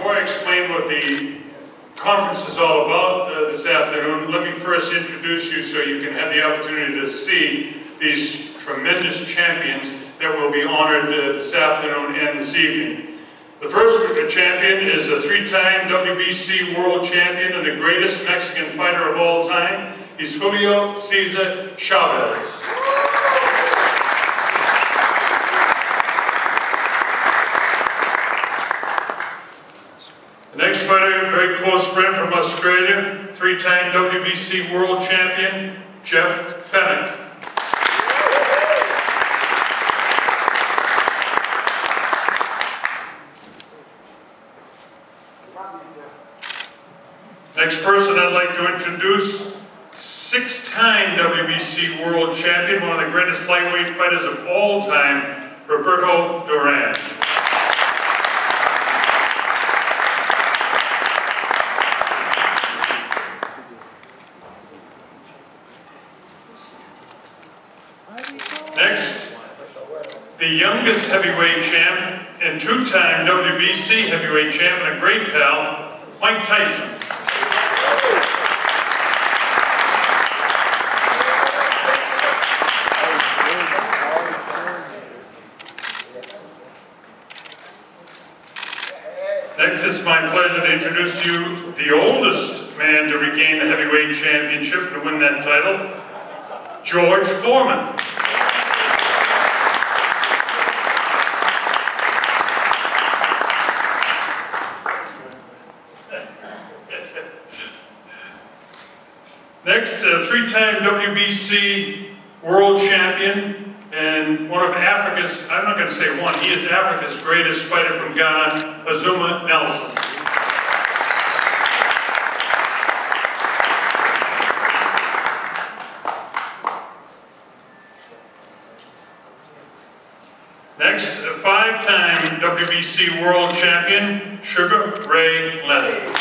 before I explain what the conference is all about this afternoon, let me first introduce you so you can have the opportunity to see these tremendous champions that will be honored this afternoon and this evening. The first champion is a three-time WBC world champion and the greatest Mexican fighter of all time. He's Julio Cesar Chavez. The next fighter, a very close friend from Australia, three-time WBC world champion, Jeff Fennick. Next person I'd like to introduce, six-time WBC world champion, one of the greatest lightweight fighters of all time, Roberto Duran. Next, the youngest heavyweight champ and two-time WBC heavyweight champ and a great pal, Mike Tyson. Next, it's my pleasure to introduce to you the oldest man to regain the heavyweight championship and win that title, George Foreman. Next, a three-time WBC world champion and one of Africa's, I'm not going to say one, he is Africa's greatest fighter from Ghana, Azuma Nelson. Next, a five-time WBC world champion, Sugar Ray Leonard.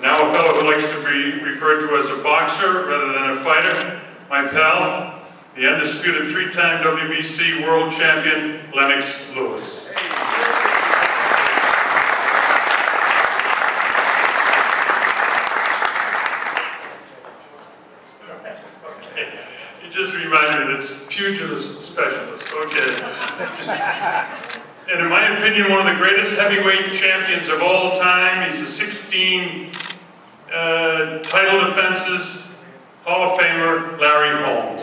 Now a fellow who likes to be referred to as a boxer rather than a fighter, my pal, the undisputed three-time WBC world champion, Lennox Lewis. Okay. You just reminded me that's pugilist specialist, okay. And in my opinion, one of the greatest heavyweight champions of all time. He's a 16 title defenses, Hall of Famer, Larry Holmes.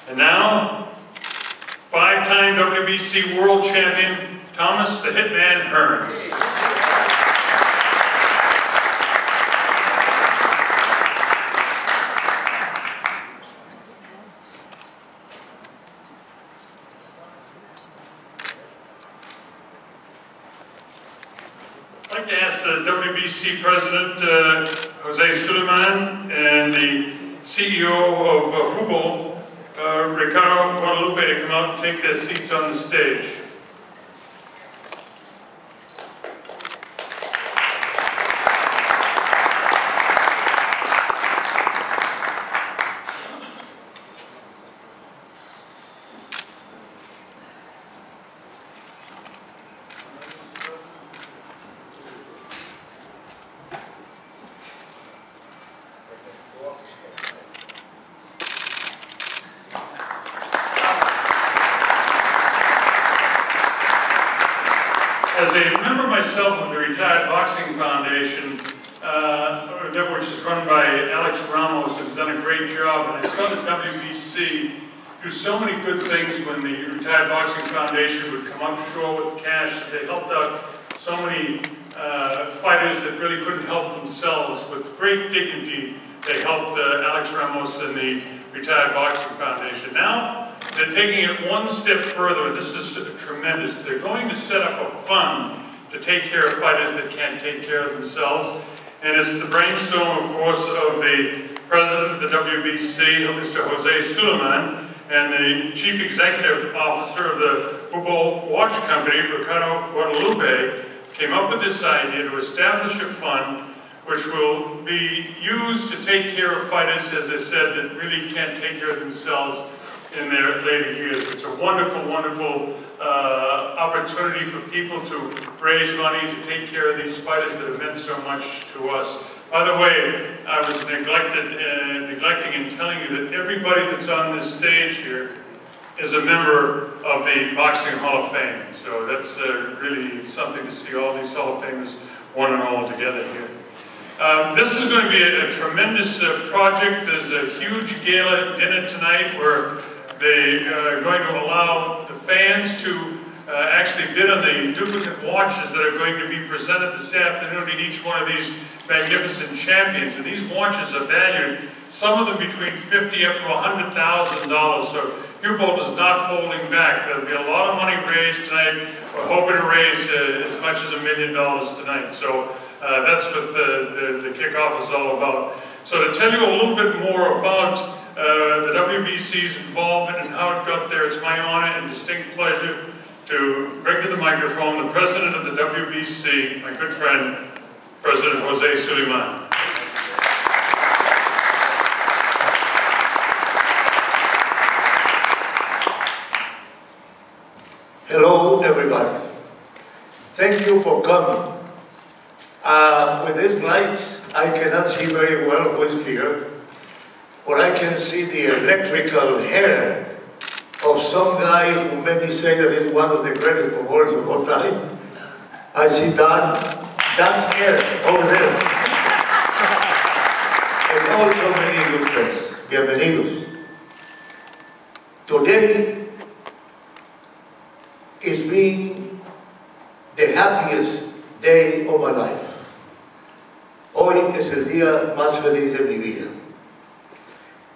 And now, five-time WBC world champion, Thomas the Hitman Hearns. I'd like to ask the WBC President, Jose Sulaiman, and the CEO of Hublot, Ricardo Guadalupe, to come out and take their seats on the stage. As a member myself of the Retired Boxing Foundation, which is run by Alex Ramos, who's done a great job, and I saw the WBC do so many good things when the Retired Boxing Foundation would come up short with cash. They helped out so many fighters that really couldn't help themselves. With great dignity, they helped Alex Ramos and the Retired Boxing Foundation. Now, they're taking it one step further, and this is tremendous. They're going to set up a fund to take care of fighters that can't take care of themselves. And it's the brainstorm, of course, of the President of the WBC, Mr. Jose Sulaiman, and the Chief Executive Officer of the Hublot Watch Company, Colonel Bob, came up with this idea to establish a fund which will be used to take care of fighters, as I said, that really can't take care of themselves in their later years. It's a wonderful, wonderful opportunity for people to raise money to take care of these fighters that have meant so much to us. By the way, I was neglecting in telling you that everybody that's on this stage here is a member of the Boxing Hall of Fame. So that's really something to see all these Hall of Famers, one and all, together here. This is going to be a tremendous project. There's a huge gala dinner tonight where they are going to allow the fans to actually bid on the duplicate watches that are going to be presented this afternoon to each one of these magnificent champions. And these watches are valued, some of them between $50,000 up to $100,000. So Hublot is not holding back. There'll be a lot of money raised tonight. We're hoping to raise as much as $1 million tonight. So that's what the kickoff is all about. So to tell you a little bit more about the WBC's involvement and how it got there, it's my honor and distinct pleasure to bring to the microphone the President of the WBC, my good friend, President Jose Sulaiman. Hello, everybody. Thank you for coming. With these lights, I cannot see very well who is here, but I can see the electrical hair of some guy who many say that is one of the greatest performers of all time. I see Dan's hair over there. And also many good friends. Bienvenidos. Today is been the happiest day of my life. Hoy es el día más feliz de mi vida.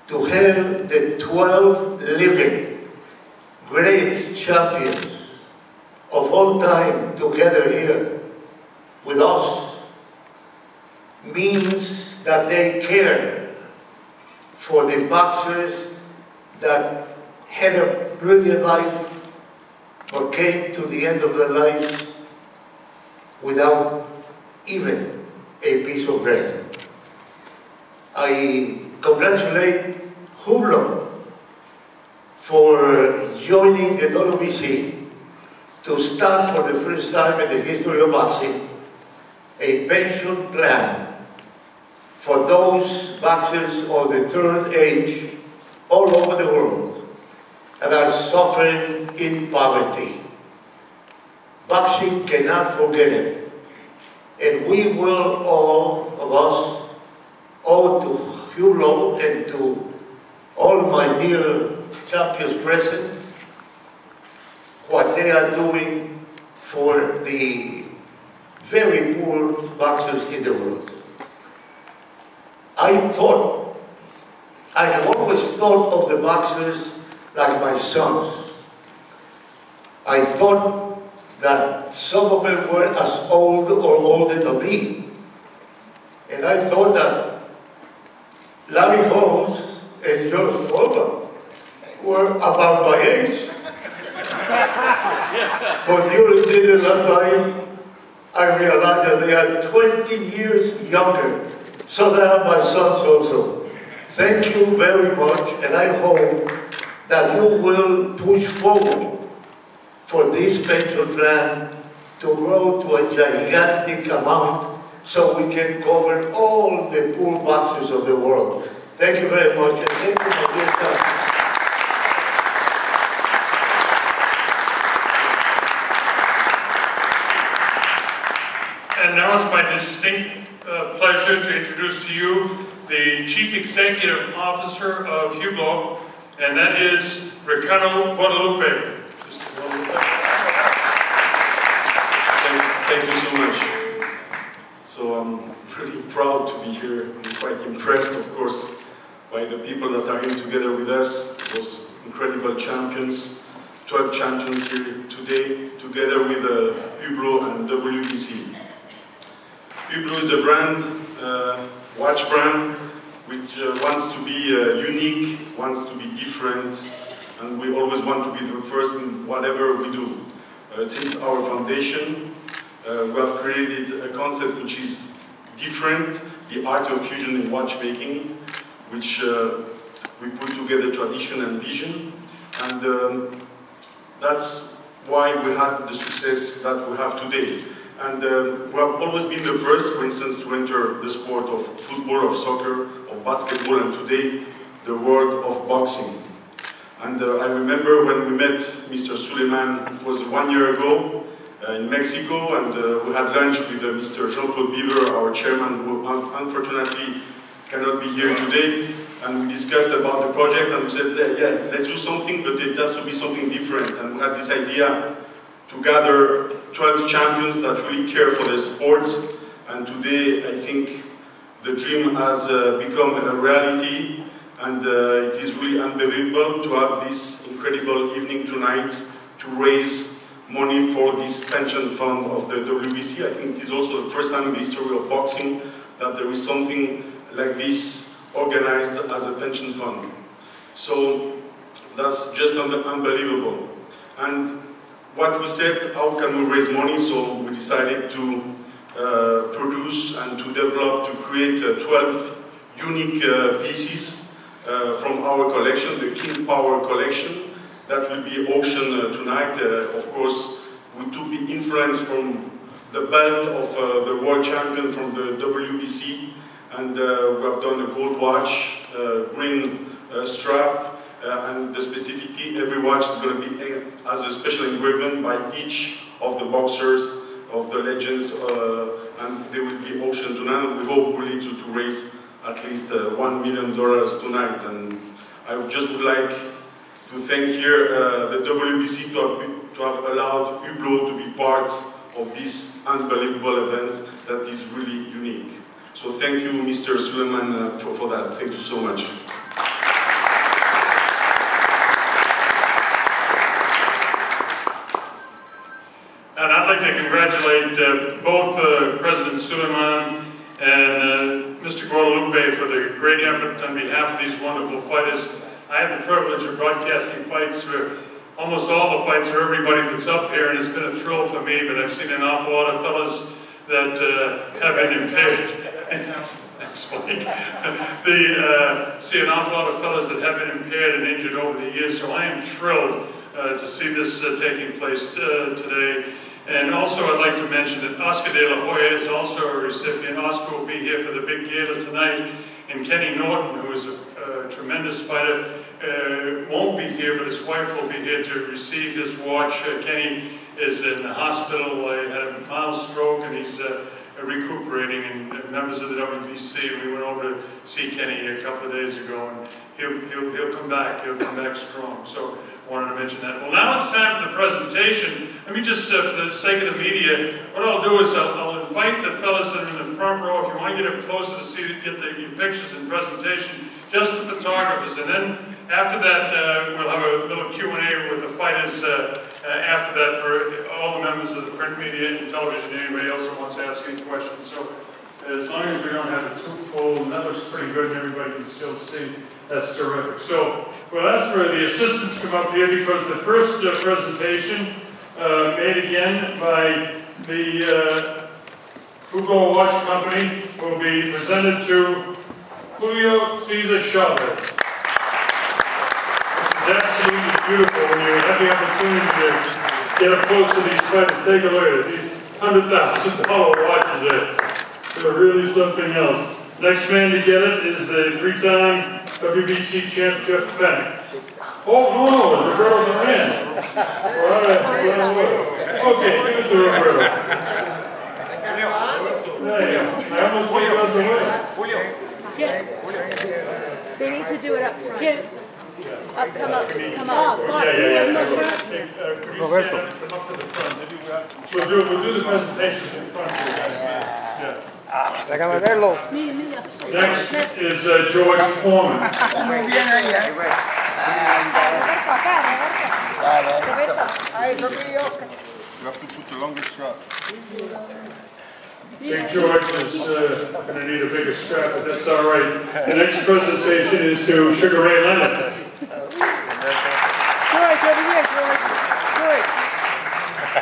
To have the 12 living great champions of all time together here with us means that they care for the boxers that had a brilliant life but came to the end of their lives without even a piece of bread. I congratulate Hublot for joining the WBC to start for the first time in the history of boxing a pension plan for those boxers of the third age all over the world that are suffering in poverty. Boxing cannot forget it. And we will, all of us, owe to Hublot and to all my dear champions present what they are doing for the very poor boxers in the world. I have always thought of the boxers like my sons. I thought that some of them were as old or older than me. And I thought that Larry Holmes and George Foreman were about my age. But during dinner last night, I realized that they are 20 years younger. So they are my sons also. Thank you very much, and I hope that you will push forward for this pension plan to grow to a gigantic amount so we can cover all the poor boxers of the world. Thank you very much, and thank you for your time. And now it's my distinct pleasure to introduce to you the Chief Executive Officer of Hublot, and that is Colonel Bob. Thank you so much. So I'm pretty proud to be here. I'm quite impressed, of course, by the people that are here together with us, those incredible champions, 12 champions here today, together with Hublot and WBC. Hublot is a brand, watch brand, which wants to be unique, wants to be different, and we always want to be the first in whatever we do. Since our foundation, we have created a concept which is different, the art of fusion in watchmaking, which we put together tradition and vision, and that's why we had the success that we have today. And we have always been the first, for instance, to enter the sport of football, of soccer, of basketball, and today the world of boxing. And I remember when we met Mr. Sulaiman, it was 1 year ago in Mexico, and we had lunch with Mr. Jean-Claude Bieber, our chairman, who unfortunately cannot be here today. And we discussed about the project, and we said, yeah, let's do something, but it has to be something different. And we had this idea to gather 12 champions that really care for their sports. And today, I think the dream has become a reality, and it is really unbelievable to have this incredible evening tonight to raise money for this pension fund of the WBC. I think it is also the first time in the history of boxing that there is something like this organized as a pension fund. So that's just unbelievable. And what we said, how can we raise money? So we decided to produce and to develop, to create 12 unique pieces from our collection, the King Power collection, that will be auctioned tonight. Of course, we took the influence from the belt of the world champion from the WBC, and we have done a gold watch, green strap, and specifically every watch is going to be as a special engraving by each of the boxers, of the legends, and they will be auctioned tonight. And we hope really to raise at least $1 million tonight. And I just would like to thank here the WBC to have allowed Hublot to be part of this unbelievable event that is really unique. So thank you, Mr. Sulaiman, for that. Thank you so much. And I'd like to congratulate both President Sulaiman and Mr. Guadalupe for the great effort on behalf of these wonderful fighters. I had the privilege of broadcasting fights for almost all the fights for everybody that's up here, and it's been a thrill for me, but I've seen an awful lot of fellas that have been impaired. See an awful lot of fellas that have been impaired and injured over the years, so I am thrilled to see this taking place today. And also I'd like to mention that Oscar de la Hoya is also a recipient. Oscar will be here for the big gala tonight, and Kenny Norton, who is a tremendous fighter, won't be here, but his wife will be here to receive his watch. Kenny is in the hospital. He had a mild stroke, and he's recuperating, and members of the WBC, we went over to see Kenny a couple of days ago, and he'll come back. He'll come back strong. So I wanted to mention that. Well, now it's time for the presentation. Let me just, for the sake of the media, what I'll do is I'll invite the fellas that are in the front row. If you want to get up closer to see, get your pictures and presentation, just the photographers, and then after that, we'll have a little Q&A with the fighters after that for all the members of the print media and television, anybody else who wants to ask any questions. So as long as we don't have it too full, and that looks pretty good and everybody can still see, that's terrific. So we'll ask for the assistants to come up here, because the first presentation made again by the Hublot Watch Company will be presented to Julio Cesar Chavez. It's absolutely beautiful when you have the opportunity to get up close to these fighters. Take a look at it. These $100,000 watches are really something else. Next man to get it is the three-time WBC champ, Jeff Fennick. Oh, no, Roberto Duran. Okay, give it to Roberto. Hey, I almost went out the way. They need to do it up front. Come up. Roberto. We'll do the presentation in front of you. Next is George Foreman. You have to put the longest shot. Big George is going to need a bigger strap, but that's all right. The next presentation is to Sugar Ray Leonard. George, over here, George. George.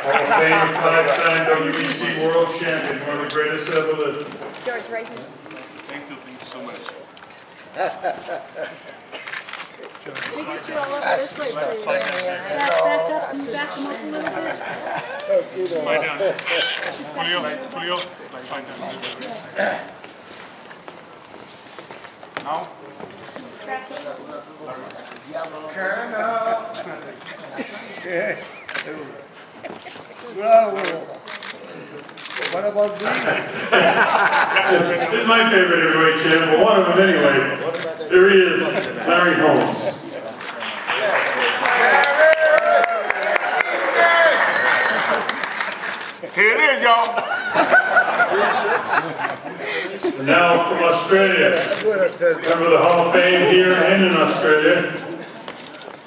Hall of Fame, five-time WBC World Champion, one of the greatest ever lived. George, right here. Thank you so much. Can we get you all over this way, please? Back up and back them up a little bit. Slide down. Julio, slide down. Now? Bravo. What about me? This is my favorite heavyweight champ, but one of them anyway. There he is, Larry Holmes. Here it is, y'all. Now from Australia, member of the Hall of Fame here and in Australia,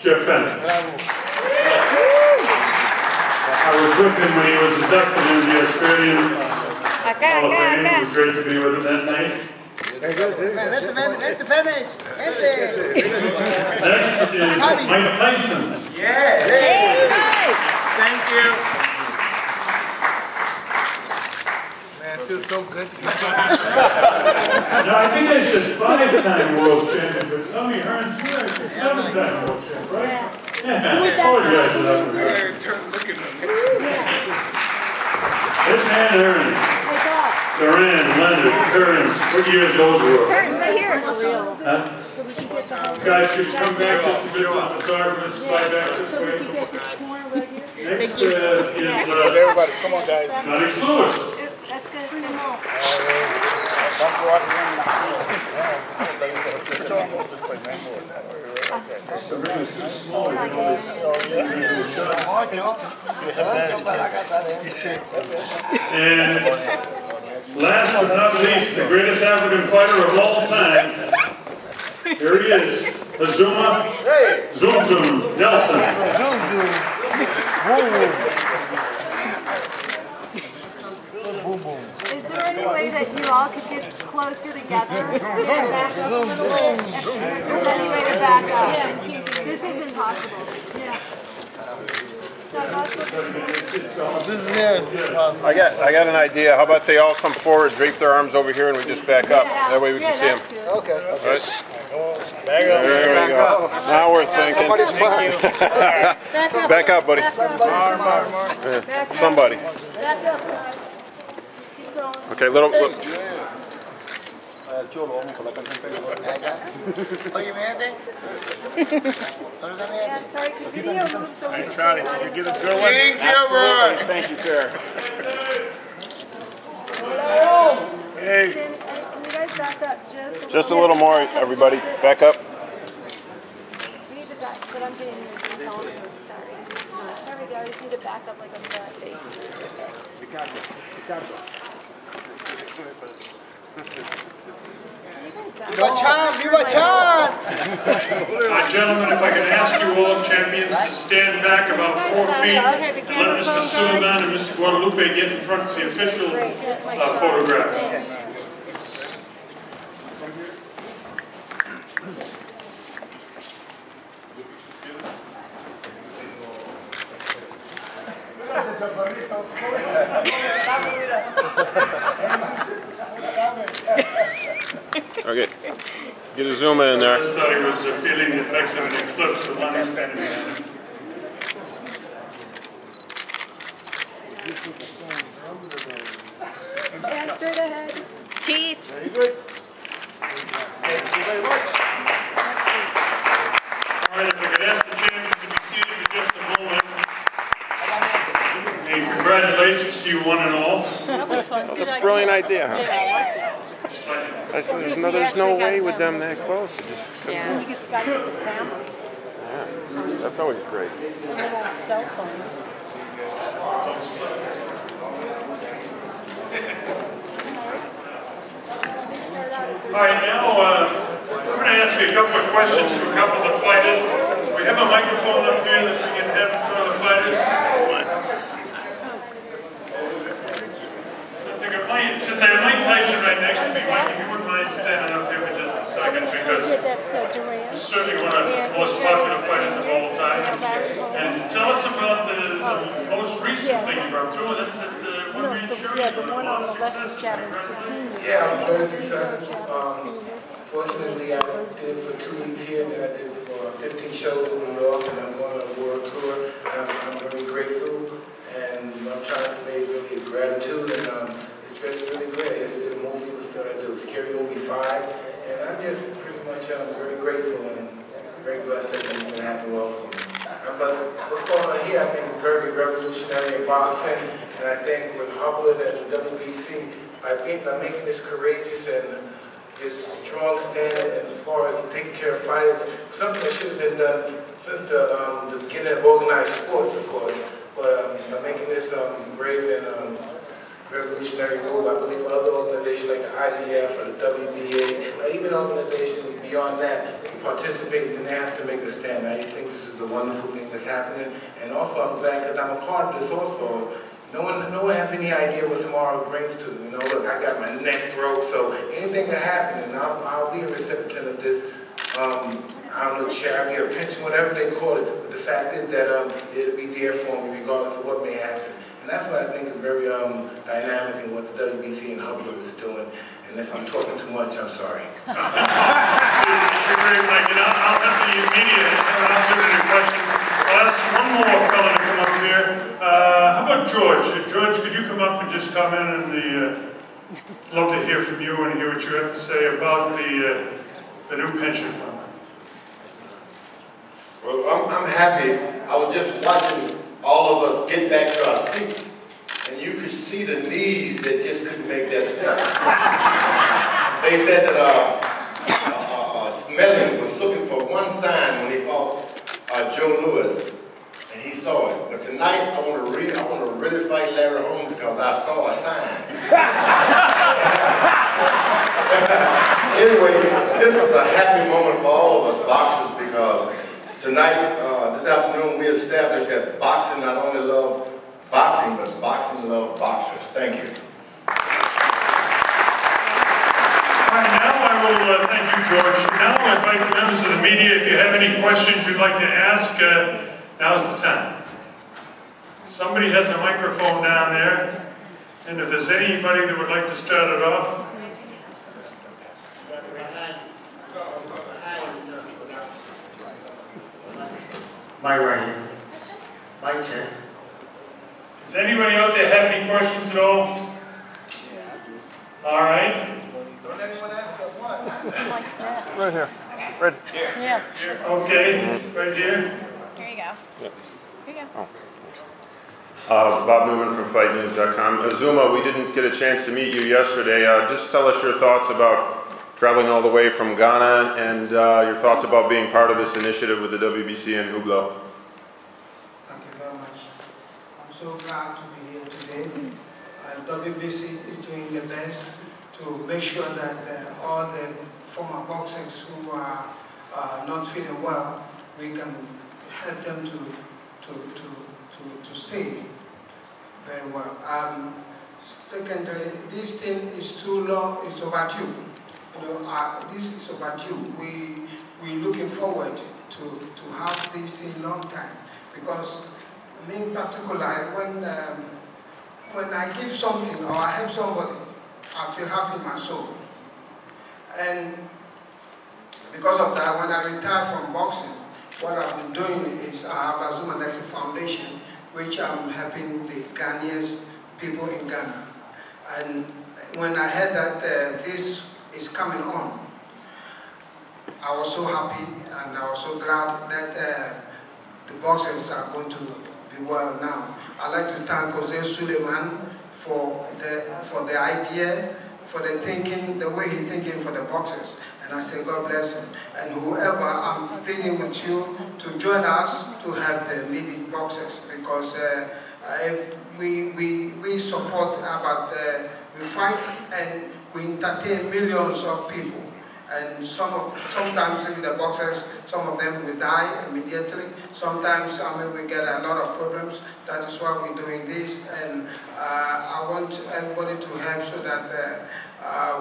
Jeff Fenner. I was with him when he was inducted into the Australian Hall of Fame. It was great to be with him that night. Vente, finish. Next is Mike Tyson. Yeah. Hey, Mike. Thank you. Man, it feels so good to be back. No, I think they said five-time world champion, but somebody earned seven-time world champion, right? Yeah, I apologize for that. Hitman Aaron, Duran, Leonard, Kearns, what years those were? Curtains right here. For real. Huh? So we can get the whole. Guys, could you come back just a bit with the photographer, slide back this So we way. can get this corner right here. Next is Everybody, come on, guys. Alex Lewis. That's good. Bring them all. And last but not least, the greatest African fighter of all time. Here he is, Azuma Zoom Zoom Nelson. Is there any way that you all could get closer together? If there's any way to back up. This is impossible. This is theirs. I got an idea. How about they all come forward, drape their arms over here, and we just back up. That way we can see them. Okay. All right. There we go. Now we're thinking. Back up, buddy. Yeah, somebody. Okay, little. Oye, vete. Yeah, sorry, can video move so we can Charlie, you get a good one. Thank you, bro. Thank you, sir. Hey. Can you guys back up Just a little more, everybody. Back up. We need to back, but I'm getting here. Sorry. There we go. I just need to back up like I'm back. Viva Chan! Viva Chan! Gentlemen, if I can ask you all champions to stand back about 4 feet and let Mr. Sulaiman and Mr. Guadalupe get in front of the official photograph. Okay. Get a zoom in there. I just thought he was feeling the effects of an eclipse, the one he's standing behind. Yeah, straight ahead. Cheese. Very good. Thank you very much. All right, if I could ask the champions to be seated for just a moment. And congratulations to you one and all. That was fun. That's a brilliant idea, huh? I said, there's no way with them that close. It just Yeah. yeah, that's always great. Cell phones. All right, now I'm going to ask you a couple of questions to a couple of the fighters. We have a microphone up here that we can have in front of the fighters. I think it might since I have Mike Tyson right next to me, Mike, if you wouldn't mind standing up here for just a second, because he's certainly one of the most popular fighters of all time. And tell us about the most recent thing you're up to, and that's at one man show. Yeah, the one on the left chapter. Yeah, I'm very successful. Fortunately, I did it for 2 weeks here, and then I did it for 15 shows in New York, and I'm going on a world tour. And I'm very grateful, and I'm trying to convey really gratitude, and it's just really great. I did a movie, what I do, Scary Movie 5, and I'm just pretty much very grateful and very blessed that it's been happening well for me. But what's going on here, I think, is very revolutionary in boxing, and I think with Hublot and the WBC, by making this courageous and this strong stand as far as taking care of fighters, something that should have been done since the beginning of organized sports, of course. But by making this brave and revolutionary move, I believe other organizations like the IDF or the WBA, or even organizations beyond that, participate and they have to make a stand. I think this is a wonderful thing that's happening. And also I'm glad because I'm a part of this also. No one has any idea what tomorrow brings to them. You know, look, I got my neck broke, so anything can happen, and I'll be a recipient of this, I don't know, charity or pension, whatever they call it. But the fact is that it'll be there for me regardless of what may happen. And that's what I think is very dynamic in what the WBC and Hublot is doing. And if I'm talking too much, I'm sorry. You're very kind. And I'll have the media answer any questions. I'll ask one more fellow to come up here. How about George? George, could you come up and just comment and love to hear from you and hear what you have to say about the new pension fund. Well, I'm happy. I was just watching all of us get back to our seats, and you could see the knees that just couldn't make that step. They said that Smelling was looking for one sign when he fought Joe Louis, and he saw it. But tonight, I want to really fight Larry Holmes because I saw a sign. Anyway, this is a happy moment for all of us boxers because tonight, this afternoon, we established that boxing not only loves boxing, but boxing loves boxers. Thank you. All right, now I will thank you, George. Now I invite the members of the media. If you have any questions you'd like to ask, now's the time. Somebody has a microphone down there, and if there's anybody that would like to start it off. My right. My check. Does anybody out there have any questions at all? All right. Don't anyone ask that one. Mike's that. Right here. Right here. Yeah. Okay, right here. Here you go. Yep. Here you go. Oh. Bob Newman from FightNews.com. Azuma, we didn't get a chance to meet you yesterday. Just tell us your thoughts about traveling all the way from Ghana and your thoughts about being part of this initiative with the WBC and Hublot. Thank you very much. I'm so glad to be here today. WBC is doing the best to make sure that all the former boxers who are not feeling well, we can help them to stay very well. Secondly, this thing is too long, it's overdue. You know, this is overdue. We're looking forward to have this thing long time because me in particular, when I give something or I help somebody, I feel happy in my soul. And because of that, when I retire from boxing, what I've been doing is I have a Zuma Legacy Foundation, which I'm helping the Ghanaians, people in Ghana. And when I heard that this is coming on, I was so happy and I was so glad that the boxers are going to be well now. I'd like to thank Sulaiman for the idea, for the thinking, the way he's thinking for the boxers. And I say God bless him. And whoever, I'm pleading with you to join us to help the needy boxers because we support about we fight and we entertain millions of people. And sometimes with the boxers, some of them will die immediately. Sometimes we get a lot of problems. That is why we're doing this. And I want everybody to help so that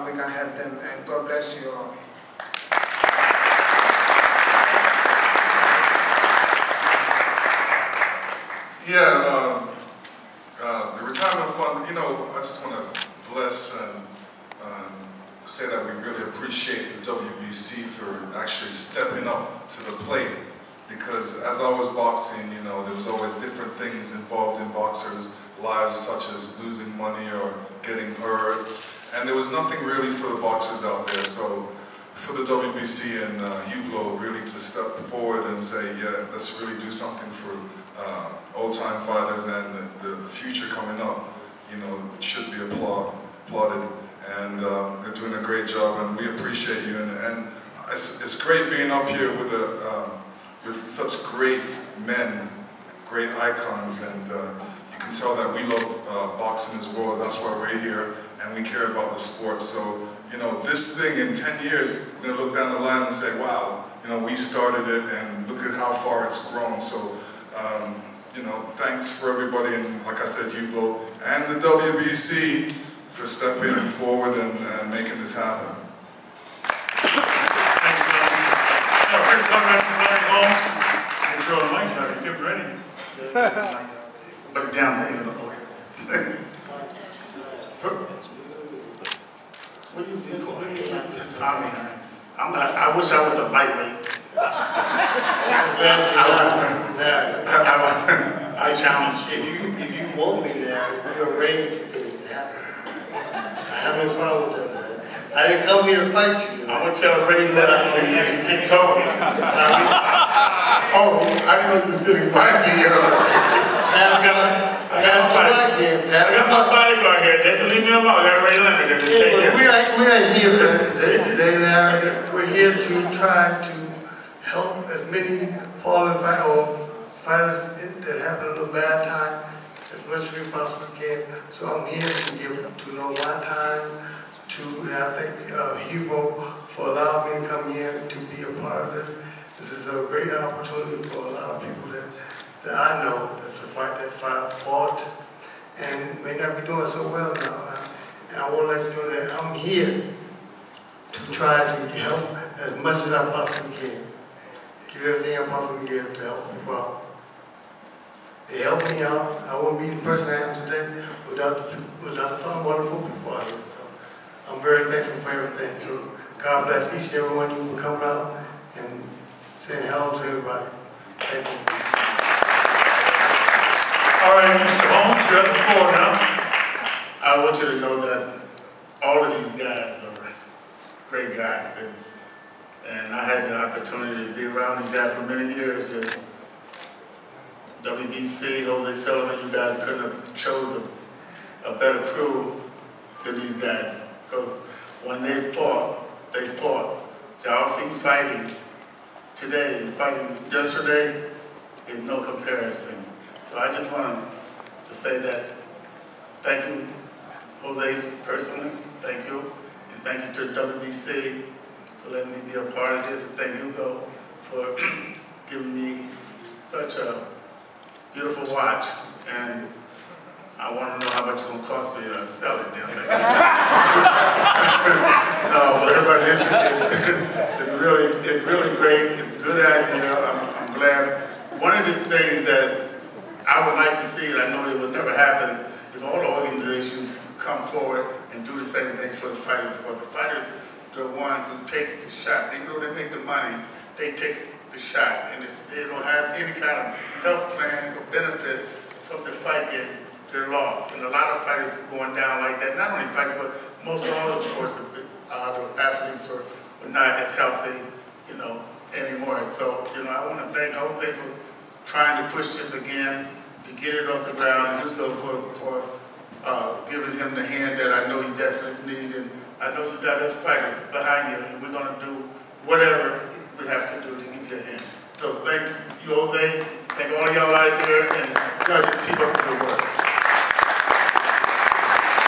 we can help them. And God bless you all. Yeah, the retirement fund, you know, I just want to bless and say that we really appreciate the WBC for actually stepping up to the plate, because as I was boxing, you know, there was always different things involved in boxers' lives, such as losing money or getting hurt, and there was nothing really for the boxers out there. So for the WBC and Hublot really to step forward and say, yeah, let's really do something for old-time fighters and the future coming up, you know, should be applauded. And they're doing a great job, and we appreciate you. And it's great being up here with such great men, great icons, and you can tell that we love boxing as well. That's why we're here, and we care about the sport. So, you know, this thing in 10 years, we're gonna look down the line and say, wow, you know, we started it, and look at how far it's grown. So, you know, thanks for everybody, and like I said, Hublot and the WBC for stepping forward and making this happen. Thanks, now we're going to come back to Larry Holmes. Make sure the mic's ready. Get ready. Put it down there. What you doing? Tommy, I wish I was a lightweight. I challenge you. If you want me there, you're ready to happen. I have no problem with that. I didn't come here to fight you. I want y'all ready to let out you keep talking. Oh, I didn't know you was getting fight me. I got my bodyguard here. They can leave me alone. I got Ray Leonard here. We're not here for that today, Larry. We're here to try to help as many fallen fighters that have a little bad time as much as we possibly can. So I'm here to give to know my time, and I thank Hublot for allowing me to come here to be a part of this. This is a great opportunity for a lot of people that I know that fought and may not be doing so well now. And I want to let you know that I'm here to try to help as much as I possibly can. Give everything I possibly can to help people out. They help me out. I wouldn't be the person I am today without the wonderful people out here. So I'm very thankful for everything. So God bless each and every one of you for coming out and saying hello to everybody. Thank you. All right, Mr. Holmes, you're at the floor now. I want you to know that all of these guys are great guys. And I had the opportunity to be around these guys for many years. And WBC, Jose Sulaiman, you guys couldn't have chosen a better crew than these guys. Because when they fought. Y'all seen fighting today and fighting yesterday is no comparison. So I just want to say that thank you, Jose, personally. Thank you. And thank you to the WBC for letting me be a part of this. And thank you, Hugo, for giving me such a beautiful watch. And I want to know how much it's going to cost me to sell it down there. No, but it's really great. It's a good idea. I'm glad. One of the things that I would like to see, and I know it would never happen, is all the organizations come forward and do the same thing for the fighters, because the fighters are the ones who take the shot. Even though they make the money, they take the shot. And if they don't have any kind of health plan or benefit from the fight, they're lost. And a lot of fighters are going down like that. Not only fighting, but most of all the sports, the athletes are not as healthy, anymore. So, I want to thank Jose for trying to push this again, to get it off the ground, and Hugo for giving him the hand that I know he definitely needs. And I know you got us fighters behind you, and we're going to do whatever we have to do to get your hand. So thank you, Jose. Thank all of y'all out there, and y'all just keep up the good work.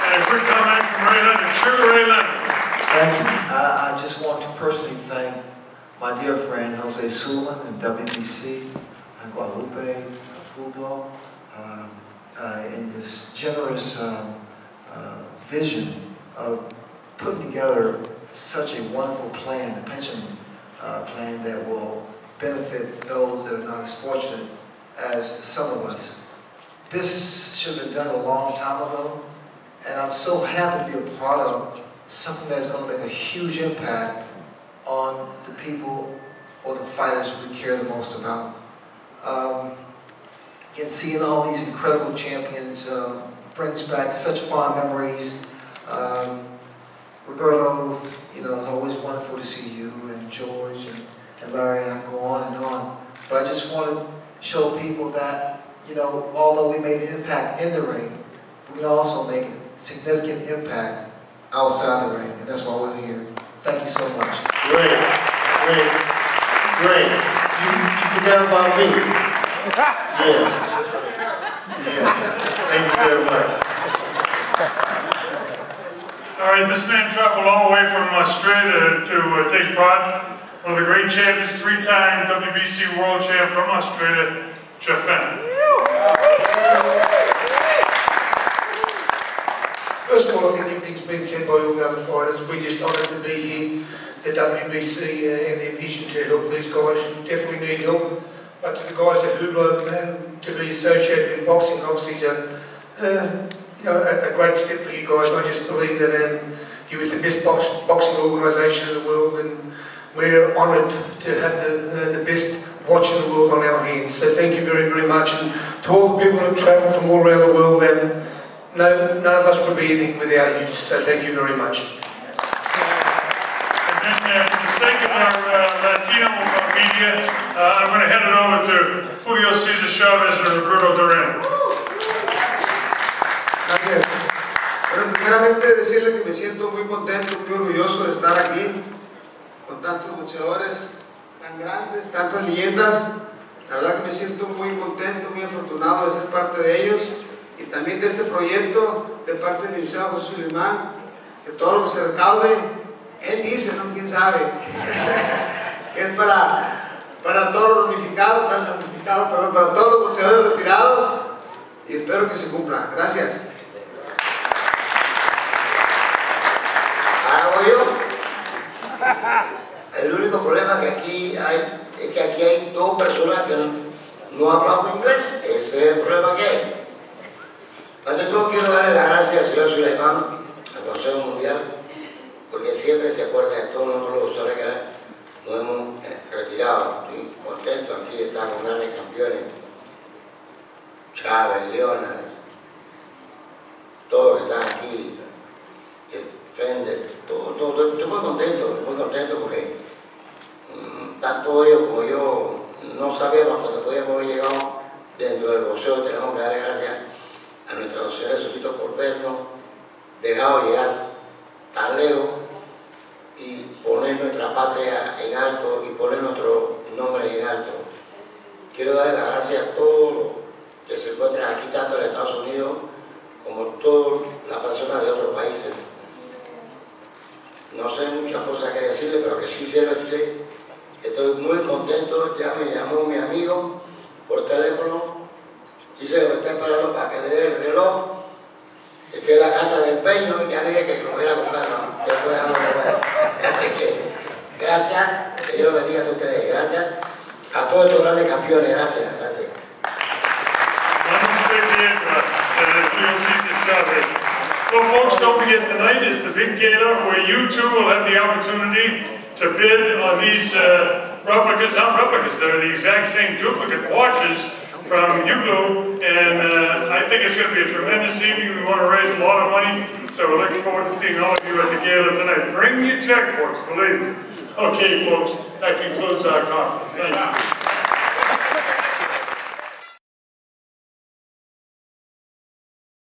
And a quick comment from Ray Leonard. Sugar Ray Leonard. Thank you. I just want to personally Sulaiman and WBC, Guadalupe, Hublot, and this generous vision of putting together such a wonderful plan, the pension plan that will benefit those that are not as fortunate as some of us. This should have been done a long time ago, and I'm so happy to be a part of something that's going to make a huge impact on the people or the fighters we care the most about. And seeing all these incredible champions brings back such fond memories. Roberto, you know, it's always wonderful to see you, and George, and Larry, and I can go on and on. But I just want to show people that, you know, although we made an impact in the ring, we can also make a significant impact outside the ring, and that's why we're here. Thank you so much. Great, great, great. You forgot about me. Yeah. Thank you very much. All right, this man traveled all the way from Australia to take part. One of the great champions, three-time WBC world champ from Australia, Jeff Fenn. First of all, I think everything's been said by all the other fighters. We're just honoured to be here, the WBC and their vision to help these guys who definitely need help. But to the guys at Hublot, to be associated with boxing, obviously, you know, a great step for you guys. And I just believe that you're with the best boxing organisation in the world, and we're honoured to have the best watch in the world on our hands. So thank you very, very much. And to all the people who travel from all around the world, none of us would be anything without you. So thank you very much. And then for the sake of our Latino media, I'm going to hand it over to Julio Cesar Chavez and Roberto Duran. Gracias. Bueno, primeramente decirle que me siento muy contento, muy orgulloso de estar aquí con tantos boxeadores tan grandes, tantas leyendas. La verdad que me siento muy contento, muy afortunado de ser parte de ellos y también de este proyecto de parte del licenciado José Sulaiman, que todo lo que se recaude, él dice, no quién sabe, que es para todos los damnificados, perdón, para todos los boxeadores retirados, y espero que se cumpla. Gracias. El único problema que aquí hay es que aquí hay dos personas que no hablamos inglés. Ese es el problema que hay. Ante todo quiero darle las gracias al señor Sulaiman, al Consejo Mundial, porque siempre se acuerda de todos nosotros los boxeadores que nos hemos retirado. Estoy contento aquí de estar con grandes campeones. Chávez, Leonard, todos que están aquí, Fender, todo, estoy muy contento porque tanto ellos como yo no sabemos hasta dónde podíamos haber llegado dentro del boxeo. Tenemos que darle gracias a nuestros señores Jesucristo por vernos dejado llegar tan lejos y poner nuestra patria en alto y poner nuestro nombre en alto. Quiero darle las gracias a todos los que se encuentran aquí, tanto en Estados Unidos como todas las personas de otros países. No sé muchas cosas que decirle, pero que sí quiero decirle que estoy muy contento. Ya me llamó mi amigo por teléfono, dice que me está esperando para que le dé el reloj, que es la casa de empeño, ya le dije que lo voy a buscar, ¿no? Después ya no lo veo. Así que, gracias, que Dios los bendiga a ustedes, gracias a todos estos grandes campeones, gracias. Well, folks, don't forget tonight is the big gala where you too will have the opportunity to bid on these replicas, not replicas, they're the exact same duplicate watches from Hublot, and I think it's going to be a tremendous evening. We want to raise a lot of money, so we're looking forward to seeing all of you at the gala tonight. Bring your checkbooks, believe me. Okay, folks, that concludes our conference. Thank you.